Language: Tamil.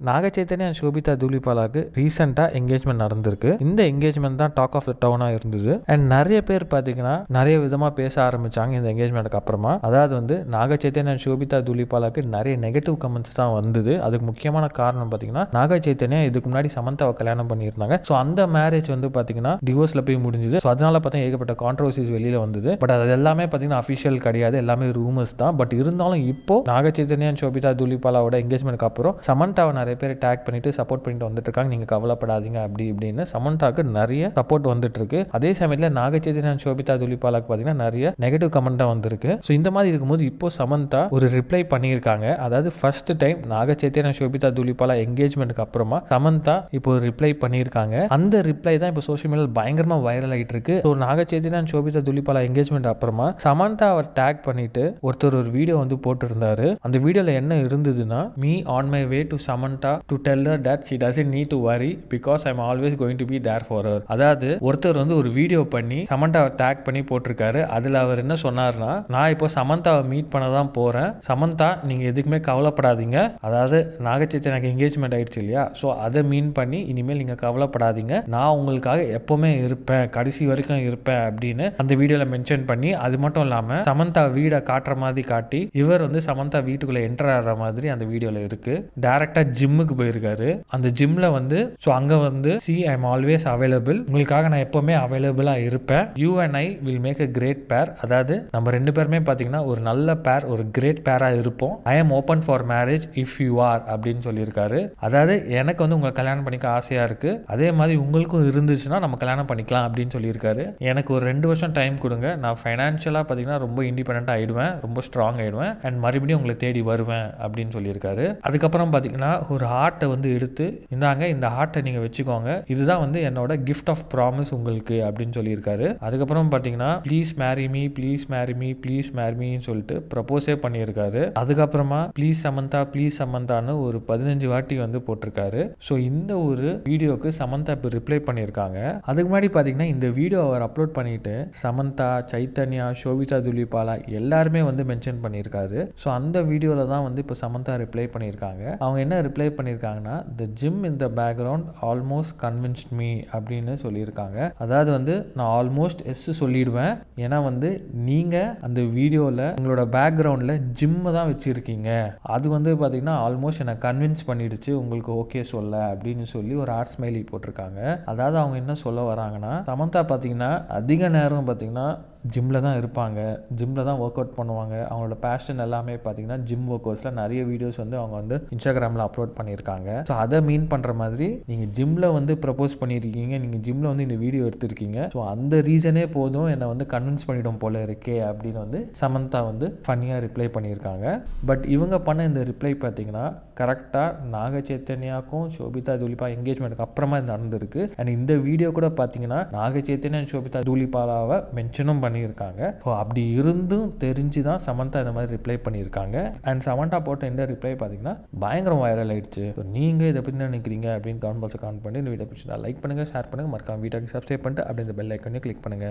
நாக சைத்தன்யா அண்ட் ஷோபிதா தூலிபாலாக்கு ரீசெண்டாக என்கேஜ்மெண்ட் நடந்திருக்கு. இந்த என்கேஜ்மெண்ட் தான் டாக் ஆஃப் த டவுனாக இருந்தது. அண்ட் நிறைய பேர் பார்த்தீங்கன்னா நிறைய விதமாக பேச ஆரம்பிச்சாங்க இந்த என்கேஜ்மெண்ட்டுக்கு அப்புறமா. அதாவது வந்து நாக சைத்தன்யா அண்ட் ஷோபிதா தூலிபாலாக்கு நிறைய நெகட்டிவ் கமெண்ட்ஸ் தான் வந்தது. அதுக்கு முக்கியமான காரணம் பார்த்தீங்கன்னா நாக சைத்தன்யா இதுக்கு முன்னாடி சமந்தாவை கல்யாணம் பண்ணியிருந்தாங்க. ஸோ அந்த மேரேஜ் வந்து பார்த்தீங்கன்னா டிவோர்ஸில் போய் முடிஞ்சுது. ஸோ அதனால பார்த்தீங்கன்னா ஏகப்பட்ட கான்ட்ரவர்சிஸ் வெளியில் வந்தது. பட் அது எல்லாமே பார்த்தீங்கன்னா அஃபிஷியல் கிடையாது, எல்லாமே ரூமர்ஸ் தான். பட் இருந்தாலும் இப்போ நாக சைத்தன்யா அண்ட் ஷோபிதா தூலிபாலாவோட என்கேஜ்மெண்ட்க்கு அப்புறம் சமந்தாவை நிறைய பேர் டேக் பண்ணிட்டு சப்போர்ட் பண்ணிட்டு வந்துட்டு இருக்காங்க. நீங்க கவலைப்படாதீங்க அப்படி இப்படின்னு சமந்தாக்கு நிறைய சப்போர்ட் வந்துட்டு இருக்கு. அதே சமயத்தில் நாக சைத்தன்யா அண்ட் ஷோபிதா தூலிபாலாக்கு பார்த்தீங்கன்னா நிறைய நெகட்டிவ் கமெண்ட் தான் வந்திருக்கு. ஸோ இந்த மாதிரி இருக்கும்போது இப்போ சமந்தா ஒரு ரிப்ளை பண்ணியிருக்காங்க. அதாவது ஃபர்ஸ்ட் டைம் நாக சைத்தன்யா ஷோபிதா தூலிபாலா என்கேஜ்மெண்ட்க்கு அப்புறமா சமந்தா இப்போ ரிப்ளை பண்ணியிருக்காங்க. அந்த ரிப்ளை தான் இப்போ சோஷியல் மீடியாவில் பயங்கரமா வைரல் ஆகிட்டு இருக்கு. So Naga Chaitanya and Sobhita Dhulipala engagement அப்புறமா சமந்தா அவர் டேக் பண்ணிட்டு ஒருத்தர் ஒரு வீடியோ வந்து போட்டுருந்தாரு. அந்த வீடியோல என்ன இருந்ததுன்னா, me on my way to Samantha to tell her that she doesn't need to worry because I am always going to be there for her. அதாவது ஒருத்தர் வந்து ஒரு வீடியோ பண்ணி சமந்தாவை டேக் பண்ணி போட்டிருக்காரு. அதுல அவர் என்ன சொன்னார்னா, நான் இப்போ சமந்தாவை மீட் பண்ண தான் போறேன், சமந்தா நீங்க எதுக்குமே கவலைப்படாதீங்க. அதாவது நாக சைத்தன்யாக்கு என்கேஜ்மெண்ட் ஆயிடுச்சு இல்லையா, ஸோ அதை மீன் பண்ணி இனிமேல் நீங்க கவலைப்படாதீங்க, நான் உங்களுக்காக எப்பவுமே இருப்பேன், கடைசி வரைக்கும் இருப்பேன் அப்படின்னு அந்த வீடியோல மென்ஷன் பண்ணி, அது மட்டும் இல்லாம சமந்தா வீடை காட்டுற மாதிரி காட்டி இவர் வந்து சமந்தா வீட்டுக்குள்ள என்டர் ஆகிற மாதிரி அந்த வீடியோல இருக்கு. டைரக்டா ஜிம்முக்கு போயிருக்காரு. அந்த ஜிம்ல வந்து ஸோ அங்க வந்து see I am always available, உங்களுக்காக நான் எப்பவுமே அவைலபிளா இருப்பேன், you and I will make a great pair. அதாவது நம்ம ரெண்டு பேருமே பாத்தீங்கன்னா ஒரு நல்ல பேர், ஒரு கிரேட் பேரா இருப்போம். I am open for marriage if you are அப்படின்னு சொல்லியிருக்காரு. அதாவது எனக்கு வந்து உங்களை கல்யாணம் பண்ணிக்க ஆசையா இருக்கு, அதே மாதிரி உங்களுக்கும் இருந்துச்சுன்னா நம்ம கல்யாணம் பண்ணிக்கலாம் அப்படின்னு சொல்லியிருக்காரு. எனக்கு ஒரு 2 வருஷம் டைம் கொடுங்க, நான் ஃபைனான்ஷியலா பாத்தீங்கன்னா ரொம்ப இண்டிபெண்டன்ட் ஆயிடுவேன், ரொம்ப ஸ்ட்ராங் ஆயிடுவேன், அண்ட் மறுபடியும் உங்களை தேடி வருவேன் அப்படின்னு சொல்லியிருக்காரு. அதுக்கப்புறம் பார்த்தீங்கன்னா ஒரு ஹார்ட்டை வந்து எடுத்து இந்தாங்க, இந்த ஹார்ட்டை நீங்கள் வச்சுக்கோங்க, இதுதான் வந்து என்னோட கிஃப்ட் ஆஃப் ப்ராமிஸ் உங்களுக்கு அப்படின்னு சொல்லியிருக்காரு. அதுக்கப்புறம் பார்த்தீங்கன்னா please marry me, please marry me, please marry மீன்னு சொல்லிட்டு ப்ரப்போஸே பண்ணியிருக்காரு. அதுக்கப்புறமா ப்ளீஸ் சமந்தா, ப்ளீஸ் சமந்தான்னு ஒரு 15 வாட்டி வந்து போட்டிருக்காரு. ஸோ இந்த ஒரு வீடியோக்கு சமந்தா இப்போ ரிப்ளை பண்ணியிருக்காங்க. அதுக்கு முன்னாடி பார்த்தீங்கன்னா இந்த வீடியோ அவர் அப்லோட் பண்ணிட்டு சமந்தா, சைத்தன்யா, ஷோபிதா தூலிபாலா எல்லாருமே வந்து மென்ஷன் பண்ணியிருக்காரு. ஸோ அந்த வீடியோவில் தான் வந்து இப்போ சமந்தா ரிப்ளை பண்ணியிருக்காங்க. அவங்க என்ன ரிப்ளை பண்ணியிருக்காங்கன்னா, the gym in the background almost convinced me அப்படின்னு சொல்லியிருக்காங்க. அதாவது வந்து நான் ஆல்மோஸ்ட் எஸ் சொல்லிடுவேன், ஏன்னா வந்து நீங்கள் அந்த வீடியோவில் உங்களோட பேக்ரவுண்டில் ஜிம்மை தான் வச்சுருக்கீங்க, அது வந்து பார்த்தீங்கன்னா ஆல்மோஸ்ட் என்னை கன்வின்ஸ் பண்ணிடுச்சு உங்களுக்கு ஓகே சொல்ல அப்படின்னு சொல்லி ஒரு ஆர்ட் ஸ்மைலி போட்டிருக்காங்க. அதாவது அவங்க என்ன சொல்ல வராங்கன்னா, சமந்தா பார்த்தீங்கன்னா அதிக நேரம் பார்த்தீங்கன்னா ஜிம்மில் தான் இருப்பாங்க, ஜிம்மில் தான் ஒர்க் அவுட் பண்ணுவாங்க, அவங்களோட பேஷன் எல்லாமே பார்த்தீங்கன்னா ஜிம் ஒர்க் அவுட்ஸில் நிறைய வீடியோஸ் வந்து அவங்க வந்து இன்ஸ்டாகிராமில் அப்லோட் பண்ணியிருக்காங்க. ஸோ அதை மீன் பண்ணுற மாதிரி நீங்கள் ஜிம்மில் வந்து ப்ரப்போஸ் பண்ணியிருக்கீங்க, நீங்கள் ஜிம்மில் வந்து இந்த வீடியோ எடுத்திருக்கீங்க, ஸோ அந்த ரீசனே போதும் என்னை வந்து கன்வின்ஸ் பண்ணிடும் போல இருக்கே அப்படின்னு வந்து சமந்தா வந்து ஃபன்னியாக ரிப்ளை பண்ணியிருக்காங்க. பட் இவங்க பண்ண இந்த ரிப்ளை பார்த்தீங்கன்னா கரெக்டாக நாக சைத்தன்யாக்கும் ஷோபிதா தூலிபாலா என்கேஜ்மெண்ட்டுக்கு அப்புறமா இது நடந்திருக்கு. அண்ட் இந்த வீடியோ கூட பார்த்தீங்கன்னா நாக சைத்தன்யா அண்ட் ஷோபிதா தூலிபாலாவை மென்ஷனும் பண்ணியிருக்காங்க. ஸோ அப்படி இருந்தும் தெரிஞ்சு தான் சமந்தா இந்த மாதிரி ரிப்ளை பண்ணியிருக்காங்க. அண்ட் சமந்தா போட்ட இந்த ரிப்ளை பார்த்தீங்கன்னா பயங்கரம் வைரல் ஆயிடுச்சு. ஸோ நீங்கள் இதை பற்றி நினைக்கிறீங்க அப்படின்னு கமெண்ட் பாக்ஸில் கமெண்ட் பண்ணி இந்த வீடியோ பிடிச்சா லைக் பண்ணுங்கள், ஷேர் பண்ணுங்கள், மறக்காம வீடியோக்கு சப்ஸ்கிரைப் பண்ணிட்டு அப்படி இந்த பெல் ஐக்கனையும் கிளிக் பண்ணுங்கள்.